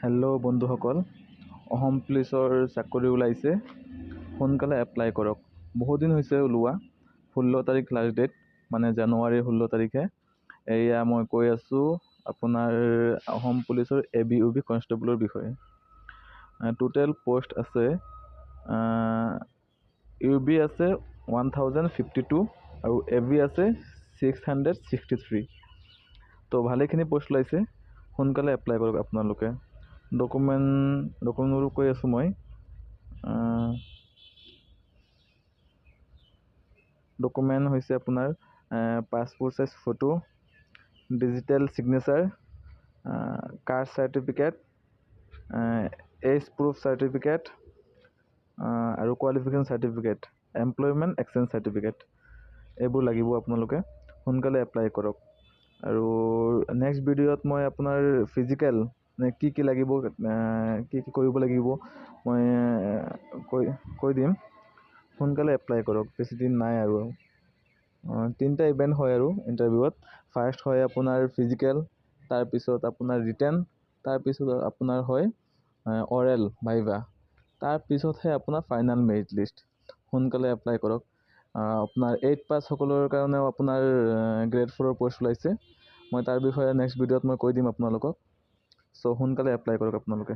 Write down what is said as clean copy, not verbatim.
Hello' বন্ধুসকল, অসম পুলিচৰ চাকৰি ওলাইছে, সোনকালে এপ্লাই কৰক। বহুত দিন হৈছে ওলোৱা। 16 তাৰিখ লাষ্ট ডেট, মানে জানুৱাৰীৰ 16 তাৰিখে। এয়া মই কৈ আছোঁ আপোনাৰ অসম পুলিচৰ ABUB কনষ্টেবলৰ বিষয়ে। টোটেল পোষ্ট আছে, UB আছে 1052 আৰু AB আছে 663। তো ভালেখিনি পোষ্ট ওলাইছে, সোনকালে এপ্লাই কৰক আপোনালোকে। ডকুমেণ্টবোৰ কৈ আছোঁ মই। ডকুমেণ্ট হৈছে আপোনাৰ passport size photo, digital signature, caste certificate, age proof certificate আৰু qualification certificate, employment exchange certificate, এইবোৰ লাগিব আপোনালোকে। সোনকালে এপ্লাই কৰক। আৰু নেক্সট ভিডিঅ'ত মই আপোনাৰ ফিজিকেল কি কি লাগিব, কি কি কৰিব লাগিব মই কৈ দিম। সোনকালে এপ্লাই কৰক, বেছি দিন নাই আৰু। 3টা ইভেণ্ট হয় আৰু ইণ্টাৰভিউত। ফাৰ্ষ্ট হয় আপোনাৰ ফিজিকেল, তাৰপিছত আপোনাৰ ৰিটেন, তাৰপিছত আপোনাৰ হয় অৰেল ভাইভা, তাৰপিছতহে আপোনাৰ ফাইনেল মেৰিট লিষ্ট। সোনকালে এপ্লাই কৰক। আপোনাৰ 8 পাছ সকলৰ কাৰণেও আপোনাৰ গ্ৰেড 4ৰ পষ্ট ওলাইছে। মই তাৰ বিষয়ে নেক্সট ভিডিঅ'ত মই কৈ দিম আপোনালোকক। চ' সোনকালে এপ্লাই কৰক আপোনালোকে।